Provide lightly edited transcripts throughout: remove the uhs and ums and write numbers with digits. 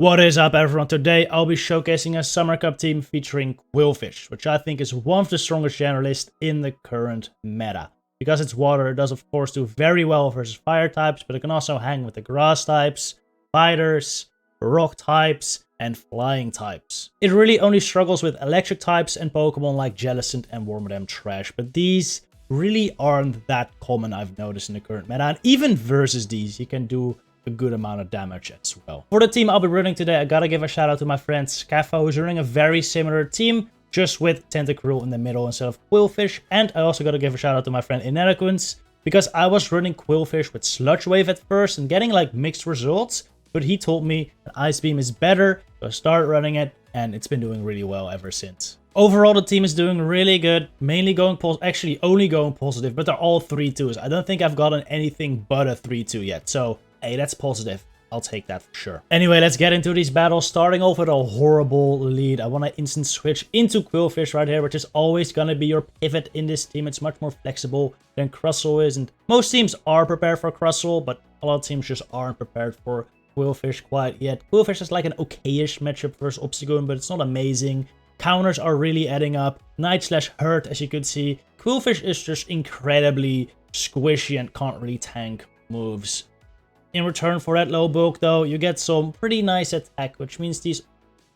What is up, everyone? Today I'll be showcasing a Summer Cup team featuring Qwilfish, which I think is one of the strongest generalists in the current meta. Because it's water, it does of course do very well versus fire types, but it can also hang with the grass types, fighters, rock types, and flying types. It really only struggles with electric types and Pokemon like Jellicent and Wormadam Trash, but these really aren't that common, I've noticed, in the current meta. And even versus these, you can do a good amount of damage as well. For the team I'll be running today, I gotta give a shout out to my friend Scaffa, who's running a very similar team, just with Tentacruel in the middle instead of Qwilfish. And I also gotta give a shout out to my friend Inadequence, because I was running Qwilfish with Sludge Wave at first and getting like mixed results, but he told me that Ice Beam is better, so I started running it, and it's been doing really well ever since. Overall, the team is doing really good, mainly going actually only going positive, but they're all 3-2s. I don't think I've gotten anything but a 3-2 yet, so hey, that's positive. I'll take that for sure. Anyway, let's get into these battles. Starting off with a horrible lead. I want to instant switch into Qwilfish right here, which is always going to be your pivot in this team. It's much more flexible than Crustle is. And most teams are prepared for Crustle, but a lot of teams just aren't prepared for Qwilfish quite yet. Qwilfish is like an okay-ish matchup versus Obstagoon, but it's not amazing. Counters are really adding up. Night/Hurt, as you could see. Qwilfish is just incredibly squishy and can't really tank moves. In return for that low bulk, though, you get some pretty nice attack, which means these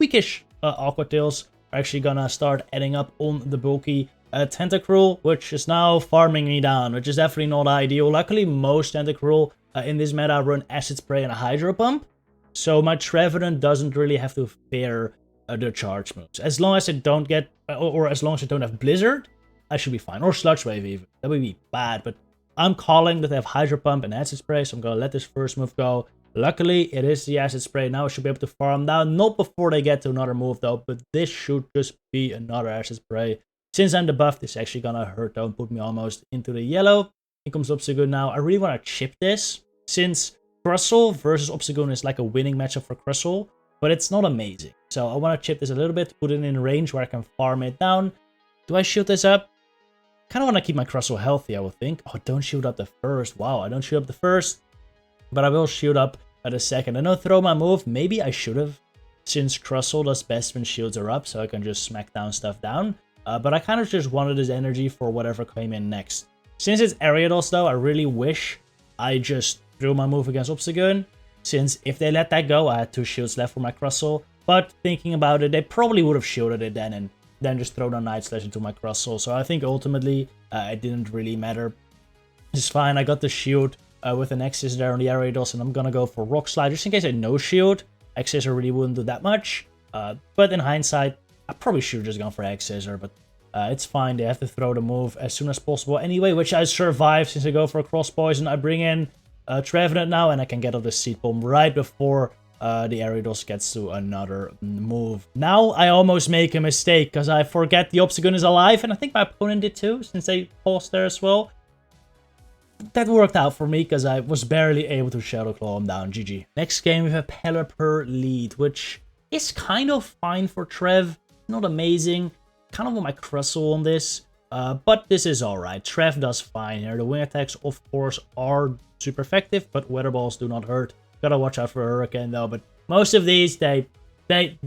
weakish Aqua Tails are actually gonna start adding up on the bulky Tentacruel, which is now farming me down, which is definitely not ideal. Luckily, most Tentacruel in this meta run Acid Spray and a Hydro Pump, so my Trevenant doesn't really have to fear the charge moves. As long as it don't get, or as long as it don't have Blizzard, I should be fine. Or Sludge Wave even. That would be bad, but I'm calling that they have Hydro Pump and Acid Spray, so I'm going to let this first move go. Luckily, it is the Acid Spray. Now I should be able to farm down. Not before they get to another move, though, but this should just be another Acid Spray. Since I'm debuffed, this is actually going to hurt, though, and put me almost into the yellow. Here comes Obstagoon now. I really want to chip this, since Crustle versus Obstagoon is like a winning matchup for Crustle, but it's not amazing. So I want to chip this a little bit, put it in range where I can farm it down. Do I shield this up? Kind of want to keep my Crustle healthy, I would think. Oh, don't shield up the first. Wow, I don't shield up the first, but I will shield up at the second. I know throw my move. Maybe I should have, since Crustle does best when shields are up, so I can just smack down stuff down. But I kind of just wanted his energy for whatever came in next. Since it's Ariados, though, I really wish I just threw my move against Obstagoon, since if they let that go, I had 2 shields left for my Crustle. But thinking about it, they probably would have shielded it then, and then just throw down Night Slash into my Crustle. So I think ultimately it didn't really matter. It's fine. I got the shield with an X-Scissor there on the Ariados, and I'm gonna go for Rock Slide just in case I no shield. X-Scissor really wouldn't do that much, but in hindsight, I probably should have just gone for X-Scissor, but it's fine. They have to throw the move as soon as possible anyway, which I survive since I go for a Cross Poison. I bring in Trevenant now, and I can get off the Seed Bomb right before the Ariados gets to another move. Now I almost make a mistake because I forget the Obstagoon is alive, and I think my opponent did too, since they paused there as well. That worked out for me because I was barely able to Shadow Claw him down. GG. Next game we have a Pelipper lead, which is kind of fine for Trev. Not amazing. Kind of want my Crustle on this, but this is alright. Trev does fine here. The wing attacks, of course, are super effective, but Weather Balls do not hurt. Gotta watch out for a Hurricane though, but most of these, they bait.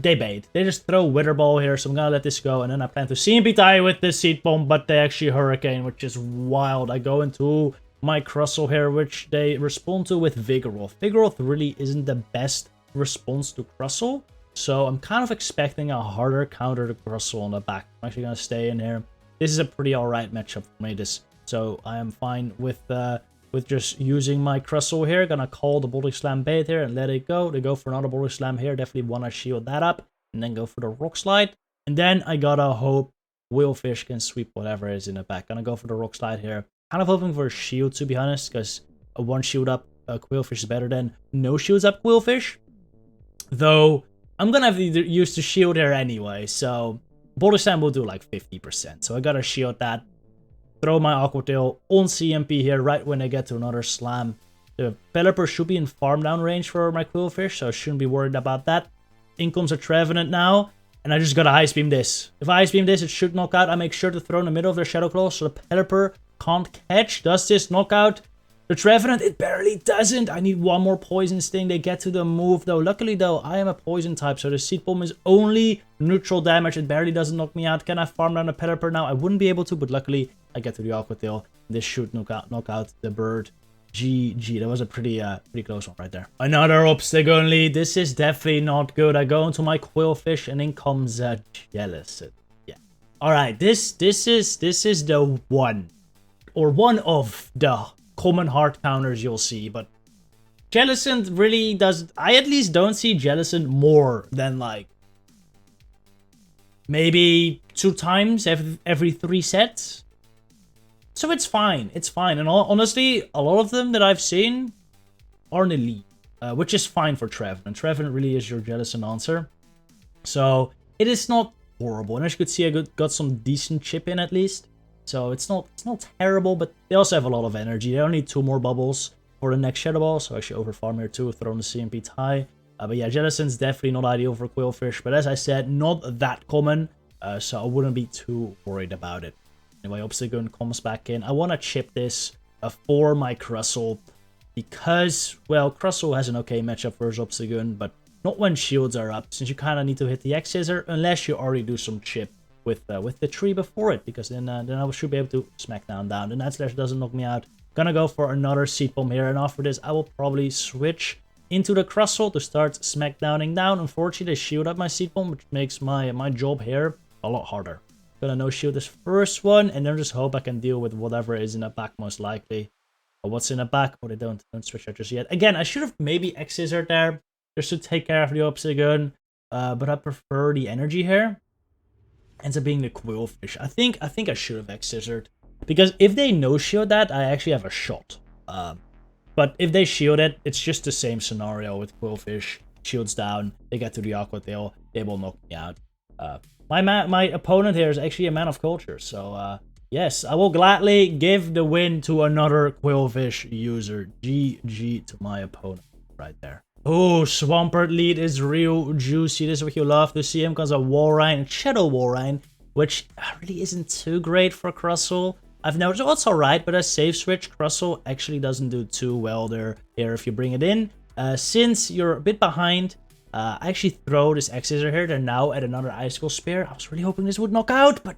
They just throw Wither Ball here, so I'm gonna let this go, and then I plan to CMP tie with the Seed Bomb, but they actually Hurricane, which is wild. I go into my Crustle here, which they respond to with Vigoroth. Vigoroth really isn't the best response to Crustle, so I'm kind of expecting a harder counter to Crustle on the back. I'm actually gonna stay in here. This is a pretty alright matchup for me, so I am fine with just using my Crustle here. Gonna call the Body Slam bait here and let it go. They go for another Body Slam here. Definitely want to shield that up. And then go for the Rock Slide. And then I gotta hope Qwilfish can sweep whatever is in the back. Gonna go for the Rock Slide here. Kind of hoping for a shield, to be honest, because a 1 shield up Qwilfish is better than no shields up Qwilfish. Though, I'm gonna have to use the shield here anyway. So, Body Slam will do like 50%. So I gotta shield that. Throw my Aqua Tail on CMP here right when I get to another slam. The Pelipper should be in farm down range for my Qwilfish, so I shouldn't be worried about that. In comes a Trevenant now, and I just gotta Ice Beam this. If I Ice Beam this, it should knock out. I make sure to throw in the middle of their Shadow Claw so the Pelipper can't catch. Does this knock out? The Trevenant, it barely doesn't. I need one more Poison Sting. They get to the move though. Luckily though, I am a Poison type, so the Seed Bomb is only neutral damage. It barely doesn't knock me out. Can I farm down a Pelipper now? I wouldn't be able to, but luckily I get to the Aqua Tail. This should knock out the bird. GG. That was a pretty close one right there. Another Obstagoon lead. This is definitely not good. I go into my Qwilfish and in comes Jellicent. Yeah. Alright, this is the one of the common hard counters you'll see, but Jellicent really does. I at least don't see Jellicent more than like maybe 2 times every 3 sets. So it's fine. It's fine. And honestly, a lot of them that I've seen are in the lead, which is fine for Trevenant. Trevenant really is your Jellicent answer. So it is not horrible. And as you could see, I got some decent chip in at least. So it's not terrible, but they also have a lot of energy. They only need 2 more bubbles for the next Shadow Ball. So actually over farm here too, throw in the CMP tie. But yeah, Jellicent's definitely not ideal for Qwilfish. But as I said, not that common. So I wouldn't be too worried about it. Anyway, Obstagoon comes back in. I want to chip this for my Crustle because, well, Crustle has an okay matchup versus Obstagoon, but not when shields are up, since you kind of need to hit the X-Scissor unless you already do some chip with the tree before it, because then I should be able to smack down. The Night Slash doesn't knock me out. Gonna go for another Seed Bomb here, and after this, I will probably switch into the Crustle to start smackdowning down. Unfortunately, they shield up my Seed Bomb, which makes my job here a lot harder. Gonna no-shield this first one, and then just hope I can deal with whatever is in the back most likely. But what's in the back? Oh, they don't switch out just yet. Again, I should have maybe X-Scissored there just to take care of the Obstagoon. But I prefer the energy here. Ends up being the Qwilfish. I think I should have X-Scissored. Because if they no-shield that, I actually have a shot. But if they shield it, it's just the same scenario with Qwilfish. Shields down, they get to the Aqua Tail, they will knock me out. My opponent here is actually a man of culture, so yes, I will gladly give the win to another Qwilfish user. GG to my opponent right there. Oh, Swampert lead is real juicy. This is what you love to see. Him comes a Walrein, Shadow Walrein, which really isn't too great for Crustle. I've noticed, oh, it's alright, but a safe switch, Crustle actually doesn't do too well there here if you bring it in. Since you're a bit behind, I actually throw this X-Scissor here. They're now at another Icicle Spear. I was really hoping this would knock out, but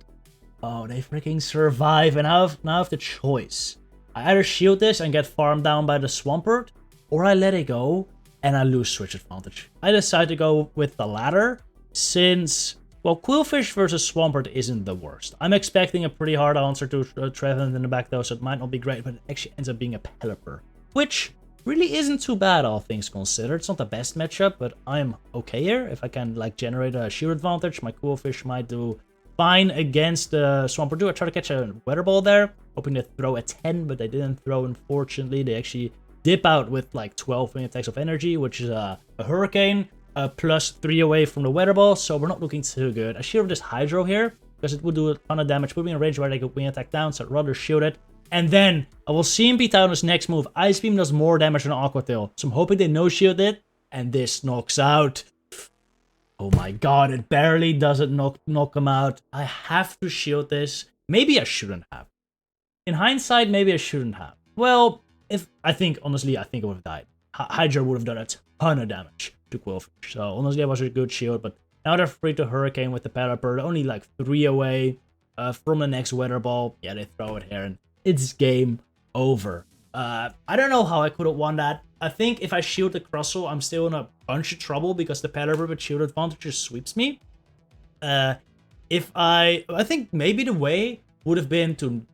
oh, they freaking survive. And now I have the choice. I either shield this and get farmed down by the Swampert, or I let it go and I lose switch advantage. I decide to go with the latter, since, well, Qwilfish versus Swampert isn't the worst. I'm expecting a pretty hard answer to Trevenant in the back though, so it might not be great, but it actually ends up being a Pelipper, which really isn't too bad, all things considered. It's not the best matchup, but I'm okay here. If I can like generate a shield advantage, my Qwilfish might do fine against the Swampert. I try to catch a Weather Ball there, hoping to throw a 10, but they didn't throw, unfortunately. They actually dip out with like 12 wing attacks of energy, which is a Hurricane, plus 3 away from the Weather Ball, so we're not looking too good. I shield this Hydro here, because it would do a ton of damage, put me in a range where they could wing attack down, so I'd rather shield it. And then I will CMP down his next move. Ice Beam does more damage than Aqua Tail, so I'm hoping they no-shield it, and this knocks out. Oh my god, it barely doesn't knock him out. I have to shield this. Maybe I shouldn't have. In hindsight, maybe I shouldn't have. Well, honestly, I think I would have died. Hydra would have done a ton of damage to Qwilfish, so honestly, it was a good shield, but now they're free to Hurricane with the Pelipper. They're only like 3 away from the next Weather Ball. Yeah, they throw it here, and it's game over. I don't know how I could have won that. I think if I shield the Crustle, I'm still in a bunch of trouble because the Pelipper with shield advantage just sweeps me. I think maybe the way would have been to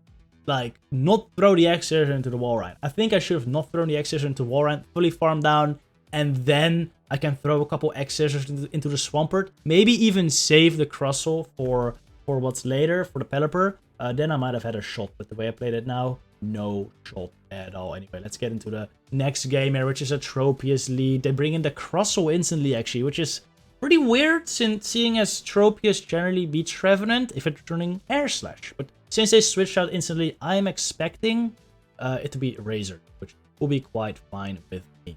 like not throw the X-Scissor into the Walrein. I think I should have not thrown the X-Scissor into Walrein, fully farm down, and then I can throw a couple X-Scissors into the Swampert. Maybe even save the Crustle for what's later, for the Pelipper. Then I might have had a shot, but the way I played it now, no shot at all. Anyway, let's get into the next game here, which is a Tropius lead. They bring in the Crustle instantly, actually, which is pretty weird, since seeing as Tropius generally beats Trevenant if it's turning Air Slash. But since they switched out instantly, I'm expecting it to be Razor, which will be quite fine with me.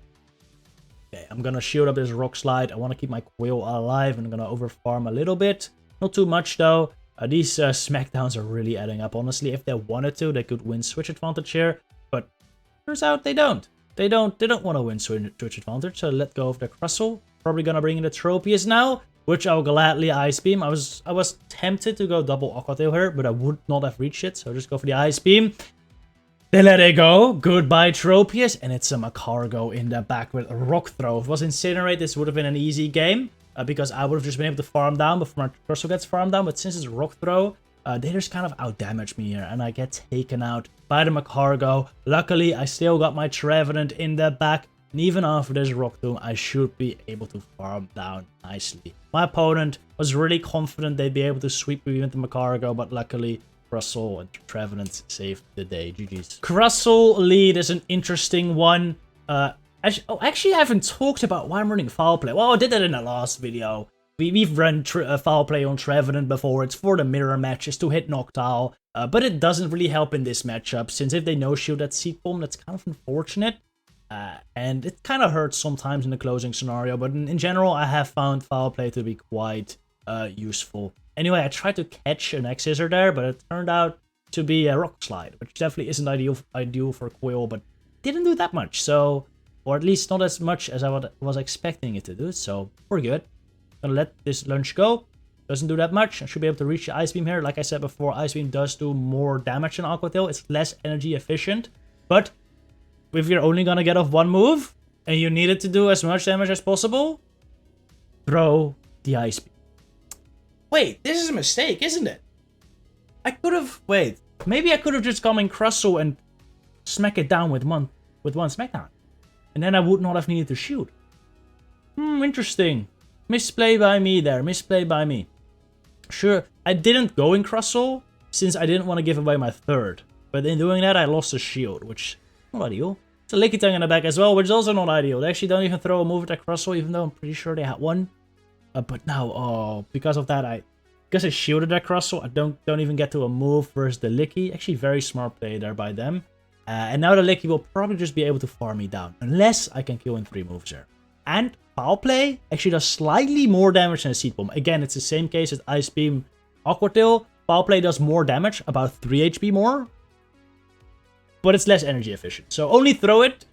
Okay, I'm gonna shield up this Rock Slide. I want to keep my Quill alive, and I'm gonna overfarm a little bit. Not too much, though. These smackdowns are really adding up. Honestly, if they wanted to, they could win switch advantage here. But Turns out they don't. They don't want to win Switch Advantage, so let go of the Crustle. Probably gonna bring in the Tropius now, which I'll gladly Ice Beam. I was tempted to go double Aqua Tail here, but I would not have reached it, so just go for the Ice Beam. They let it go. Goodbye, Tropius. And it's a Macargo in the back with a Rock Throw. If it was Incinerate, this would have been an easy game, because I would have just been able to farm down before my Crustle gets farmed down. But since it's Rock Throw, they just kind of outdamage me here, and I get taken out by the Macargo. Luckily, I still got my Trevenant in the back, and even after this Rock Tomb, I should be able to farm down nicely. My opponent was really confident they'd be able to sweep me with the Macargo, but luckily, Crustle and Trevenant saved the day. GG's. Crustle lead is an interesting one. Actually, I haven't talked about why I'm running Foul Play. Well, I did that in the last video. We've run Foul Play on Trevenant before. It's for the mirror matches to hit Noctowl, but it doesn't really help in this matchup, since if they no-shield that Seed Bomb, that's kind of unfortunate. And it kind of hurts sometimes in the closing scenario, but in general, I have found Foul Play to be quite useful. Anyway, I tried to catch an X-Scissor there, but it turned out to be a Rock Slide, which definitely isn't ideal for Quill, but didn't do that much, so... Or at least not as much as I was expecting it to do, so we're good. Gonna let this lunge go. Doesn't do that much. I should be able to reach the Ice Beam here. Like I said before, Ice Beam does do more damage than Aqua Tail. It's less energy efficient, but if you're only gonna get off one move, and you need it to do as much damage as possible, throw the Ice Beam. Wait, this is a mistake, isn't it? I could have... Wait. Maybe I could have just come in Crustle and smack it down with one smackdown. And then I would not have needed to shoot. Interesting. Misplay by me there. Misplay by me. Sure, I didn't go in Crustle, since I didn't want to give away my third. But in doing that, I lost a shield, which is not ideal. It's a Lickitung in the back as well, which is also not ideal. They actually don't even throw a move at that Crustle, even though I'm pretty sure they had one. But now, because of that, because I shielded that Crustle, I don't even get to a move versus the Licky. Actually, very smart play there by them. And now the Licky will probably just be able to farm me down, unless I can kill in 3 moves there. And Foul Play actually does slightly more damage than a Seed Bomb. Again, it's the same case as Ice Beam, Aqua Tail. Foul Play does more damage, about 3 HP more, but it's less energy efficient. So only throw it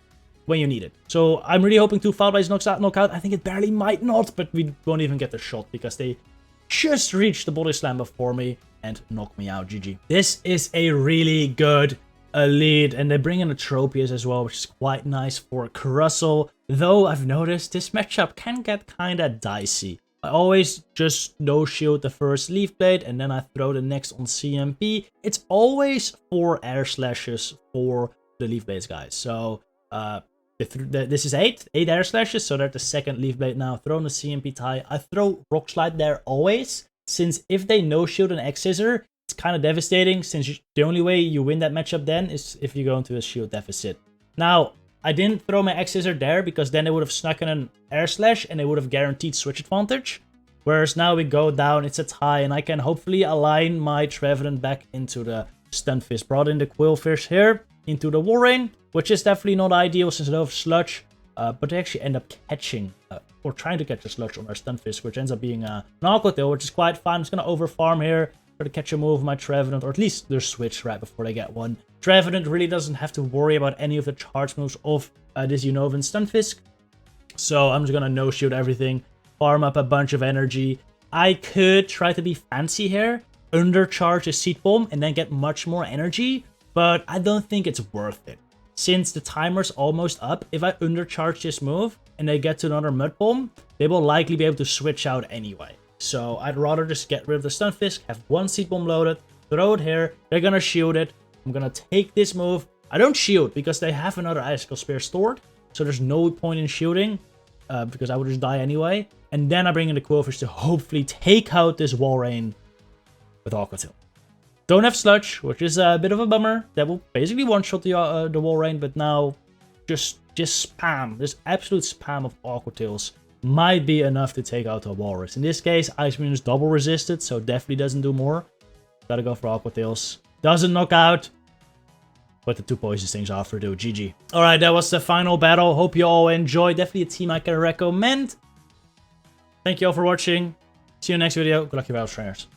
when you need it. So I'm really hoping 2 Foul Plays knock out. I think it barely might not, but we won't even get the shot because they just reached the Body Slam before me and knocked me out. GG. This is a really good lead, and they bring in a Tropius as well, which is quite nice for Crustle. Though I've noticed this matchup can get kinda dicey. I always just no-shield the first Leaf Blade, and then I throw the next on CMP. It's always 4 air slashes for the Leaf Blades, guys. So this is 8 air slashes, so they're the second Leaf Blade now. Throw in the CMP tie. I throw Rock Slide there always, since if they no-shield an X-Scissor, it's kind of devastating, since the only way you win that matchup then is if you go into a shield deficit. Now, I didn't throw my X-Scissor there, because then they would have snuck in an Air Slash, and they would have guaranteed Switch Advantage. Whereas now we go down, it's a tie, and I can hopefully align my Trevenant back into the Stunfisk. Brought in the Qwilfish here, into the Warrain, which is definitely not ideal since they don't have Sludge. But they actually end up catching, or trying to catch a Sludge on our Stunfisk, which ends up being an Aqua Tail, which is quite fun. I'm just going to overfarm here. Try to catch a move of my Trevenant, or at least their switch right before they get one. Trevenant really doesn't have to worry about any of the charge moves of this Unova Stunfisk. So I'm just gonna no-shield everything, farm up a bunch of energy. I could try to be fancy here, undercharge a Seed Bomb, and then get much more energy, but I don't think it's worth it. Since the timer's almost up, if I undercharge this move and they get to another Mud Bomb, they will likely be able to switch out anyway. So I'd rather just get rid of the Stunfisk, have 1 Seed Bomb loaded, throw it here, they're gonna shield it, I'm gonna take this move. I don't shield because they have another Icicle Spear stored, so there's no point in shielding, because I would just die anyway. And then I bring in the Qwilfish to hopefully take out this Warrain with Aqua Tail. Don't have Sludge, which is a bit of a bummer. That will basically one-shot the Warrain, but now just spam, this absolute spam of Aqua Tails might be enough to take out the Walrus. In this case, Ice Beam is double resisted, so definitely doesn't do more. Gotta go for Aqua Tails. Doesn't knock out, but the 2 Poison Stings after do. GG. Alright, that was the final battle. Hope you all enjoyed. Definitely a team I can recommend. Thank you all for watching. See you in the next video. Good luck, you battle trainers.